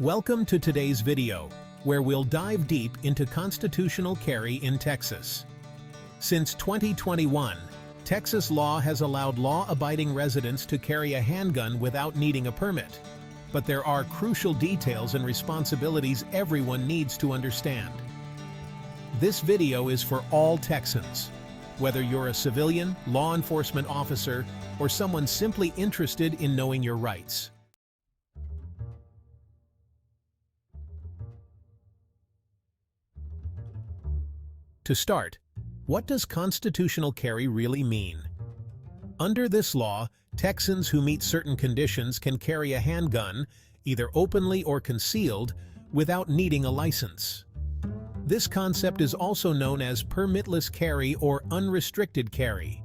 Welcome to today's video, where we'll dive deep into constitutional carry in Texas. Since 2021, Texas law has allowed law-abiding residents to carry a handgun without needing a permit. But there are crucial details and responsibilities everyone needs to understand. This video is for all Texans, whether you're a civilian, law enforcement officer, or someone simply interested in knowing your rights. To start, what does constitutional carry really mean? Under this law, Texans who meet certain conditions can carry a handgun, either openly or concealed, without needing a license. This concept is also known as permitless carry or unrestricted carry.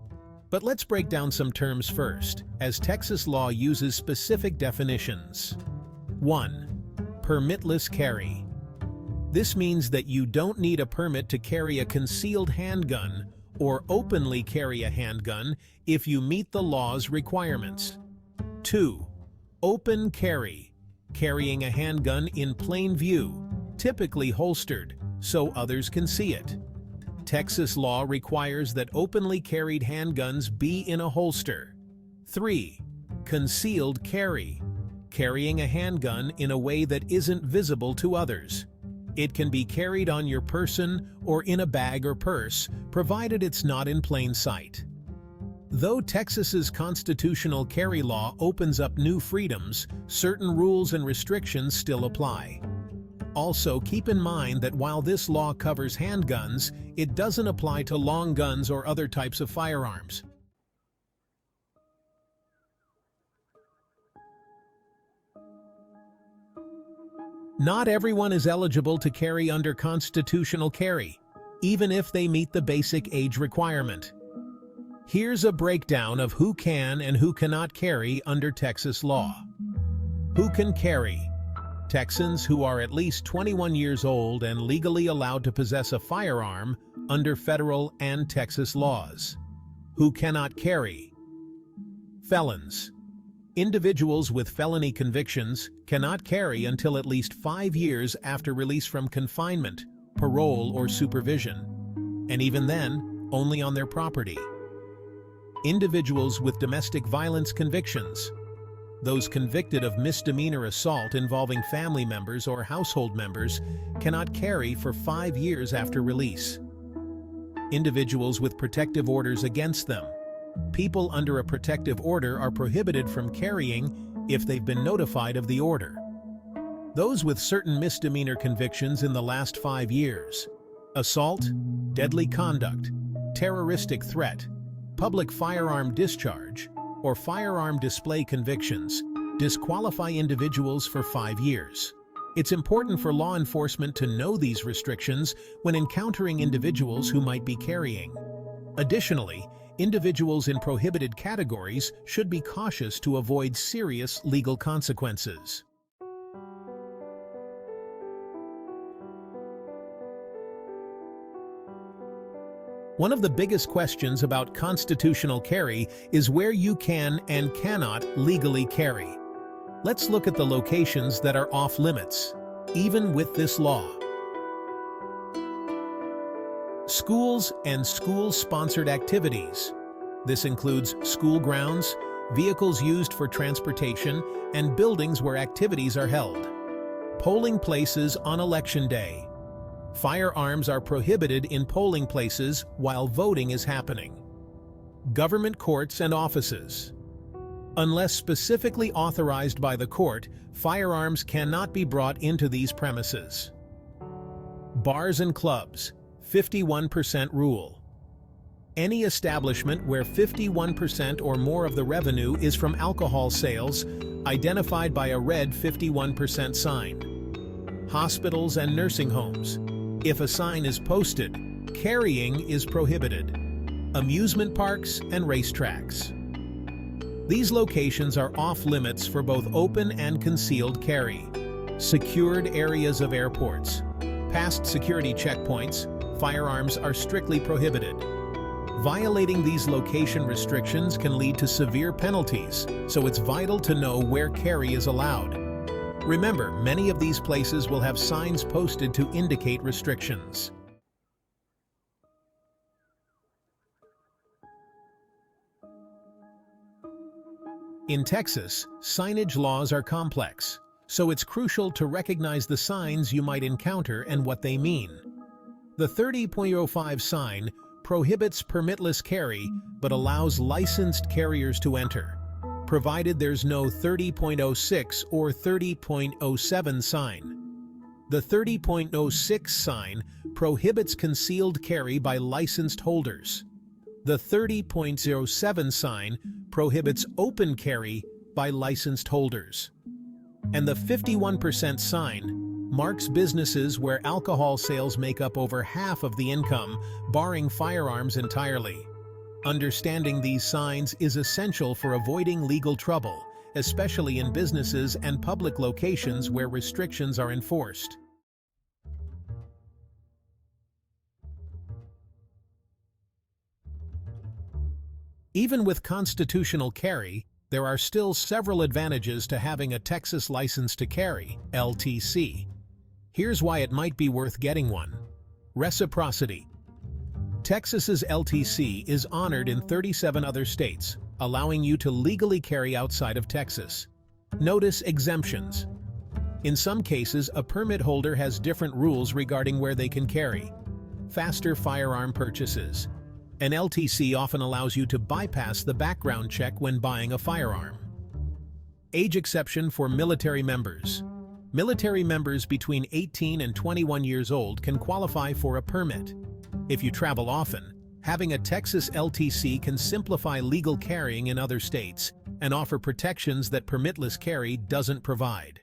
But let's break down some terms first, as Texas law uses specific definitions. 1. Permitless carry. This means that you don't need a permit to carry a concealed handgun or openly carry a handgun if you meet the law's requirements. 2. Open carry. Carrying a handgun in plain view, typically holstered, so others can see it. Texas law requires that openly carried handguns be in a holster. 3. Concealed carry. Carrying a handgun in a way that isn't visible to others. It can be carried on your person or in a bag or purse, provided it's not in plain sight. Though Texas's constitutional carry law opens up new freedoms, certain rules and restrictions still apply. Also, keep in mind that while this law covers handguns, it doesn't apply to long guns or other types of firearms. Not everyone is eligible to carry under constitutional carry, even if they meet the basic age requirement. Here's a breakdown of who can and who cannot carry under Texas law. Who can carry? Texans who are at least 21 years old and legally allowed to possess a firearm under federal and Texas laws. Who cannot carry? Felons. Individuals with felony convictions cannot carry until at least 5 years after release from confinement, parole, or supervision, and even then, only on their property. Individuals with domestic violence convictions. Those convicted of misdemeanor assault involving family members or household members cannot carry for 5 years after release. Individuals with protective orders against them. People under a protective order are prohibited from carrying if they've been notified of the order. Those with certain misdemeanor convictions in the last 5 years: assault, deadly conduct, terroristic threat, public firearm discharge, or firearm display convictions, disqualify individuals for 5 years. It's important for law enforcement to know these restrictions when encountering individuals who might be carrying. Additionally, individuals in prohibited categories should be cautious to avoid serious legal consequences. One of the biggest questions about constitutional carry is where you can and cannot legally carry. Let's look at the locations that are off limits, even with this law. Schools and school-sponsored activities. This includes school grounds, vehicles used for transportation, and buildings where activities are held. Polling places on Election Day. Firearms are prohibited in polling places while voting is happening. Government courts and offices. Unless specifically authorized by the court, firearms cannot be brought into these premises. Bars and clubs. 51% rule. Any establishment where 51% or more of the revenue is from alcohol sales, identified by a red 51% sign. Hospitals and nursing homes. If a sign is posted, carrying is prohibited. Amusement parks and racetracks. These locations are off limits for both open and concealed carry. Secured areas of airports. Past security checkpoints, firearms are strictly prohibited. Violating these location restrictions can lead to severe penalties, so it's vital to know where carry is allowed. Remember, many of these places will have signs posted to indicate restrictions. In Texas, signage laws are complex, so it's crucial to recognize the signs you might encounter and what they mean. The 30.05 sign prohibits permitless carry but allows licensed carriers to enter, provided there's no 30.06 or 30.07 sign. The 30.06 sign prohibits concealed carry by licensed holders. The 30.07 sign prohibits open carry by licensed holders. And the 51% sign marks businesses where alcohol sales make up over half of the income, barring firearms entirely. Understanding these signs is essential for avoiding legal trouble, especially in businesses and public locations where restrictions are enforced. Even with constitutional carry, there are still several advantages to having a Texas license to carry, LTC. Here's why it might be worth getting one. Reciprocity. Texas's LTC is honored in 37 other states, allowing you to legally carry outside of Texas. Notice exemptions. In some cases, a permit holder has different rules regarding where they can carry. Faster firearm purchases. An LTC often allows you to bypass the background check when buying a firearm. Age exception for military members. Military members between 18 and 21 years old can qualify for a permit. If you travel often, having a Texas LTC can simplify legal carrying in other states and offer protections that permitless carry doesn't provide.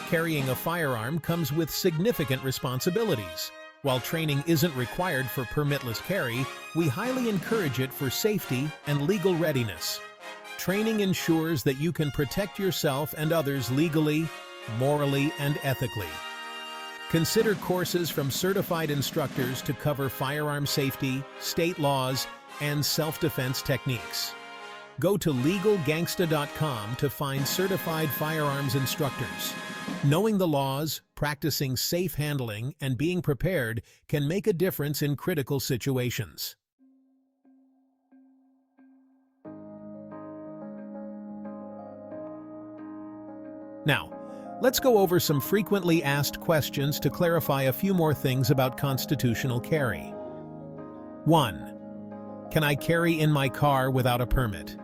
Carrying a firearm comes with significant responsibilities. While training isn't required for permitless carry, we highly encourage it for safety and legal readiness. Training ensures that you can protect yourself and others legally, morally, and ethically. Consider courses from certified instructors to cover firearm safety, state laws, and self-defense techniques. Go to LegalGangsta.com to find certified firearms instructors. Knowing the laws, practicing safe handling, and being prepared can make a difference in critical situations. Now, let's go over some frequently asked questions to clarify a few more things about constitutional carry. 1. Can I carry in my car without a permit?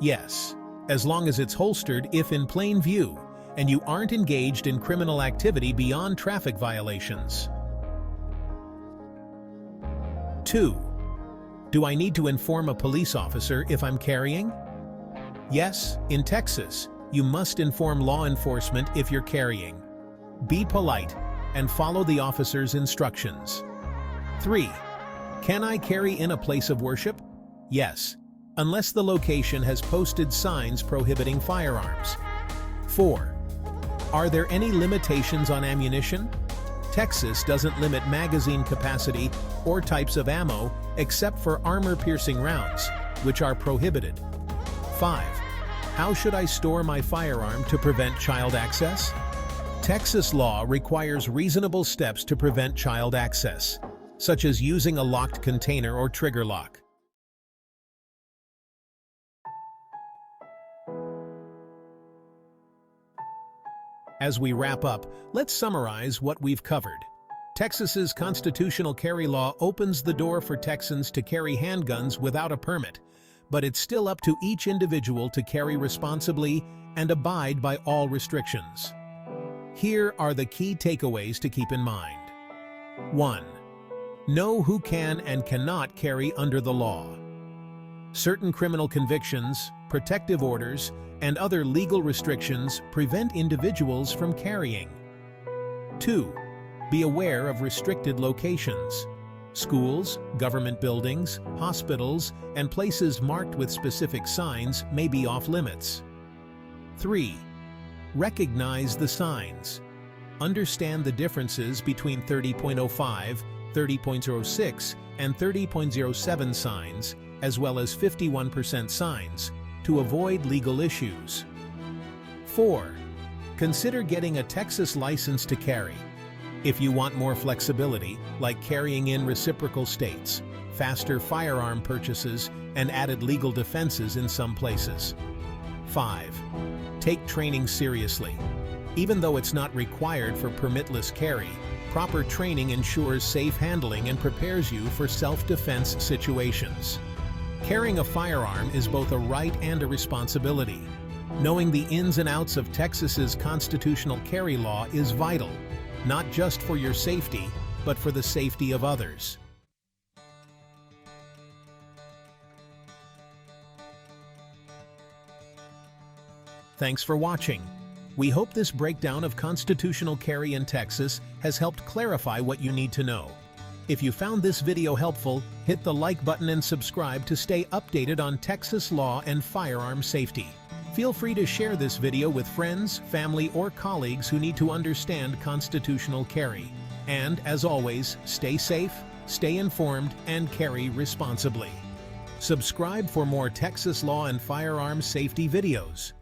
Yes, as long as it's holstered if in plain view, and you aren't engaged in criminal activity beyond traffic violations. 2. Do I need to inform a police officer if I'm carrying? Yes, in Texas, you must inform law enforcement if you're carrying. Be polite and follow the officer's instructions. 3. Can I carry in a place of worship? Yes, unless the location has posted signs prohibiting firearms. 4. Are there any limitations on ammunition? Texas doesn't limit magazine capacity or types of ammo except for armor-piercing rounds, which are prohibited. 5. How should I store my firearm to prevent child access? Texas law requires reasonable steps to prevent child access, such as using a locked container or trigger lock. As we wrap up, let's summarize what we've covered. Texas's constitutional carry law opens the door for Texans to carry handguns without a permit, but it's still up to each individual to carry responsibly and abide by all restrictions. Here are the key takeaways to keep in mind. 1. Know who can and cannot carry under the law. Certain criminal convictions, protective orders, and other legal restrictions prevent individuals from carrying. 2. Be aware of restricted locations. Schools, government buildings, hospitals, and places marked with specific signs may be off limits. 3. Recognize the signs. Understand the differences between 30.05, 30.06, and 30.07 signs as well as 51% signs, to avoid legal issues. 4. Consider getting a Texas license to carry. If you want more flexibility, like carrying in reciprocal states, faster firearm purchases, and added legal defenses in some places. 5. Take training seriously. Even though it's not required for permitless carry, proper training ensures safe handling and prepares you for self-defense situations. Carrying a firearm is both a right and a responsibility. Knowing the ins and outs of Texas's constitutional carry law is vital, not just for your safety, but for the safety of others. Thanks for watching. We hope this breakdown of constitutional carry in Texas has helped clarify what you need to know. If you found this video helpful, hit the like button and subscribe to stay updated on Texas law and firearm safety. Feel free to share this video with friends, family, or colleagues who need to understand constitutional carry. And, as always, stay safe, stay informed, and carry responsibly. Subscribe for more Texas law and firearm safety videos.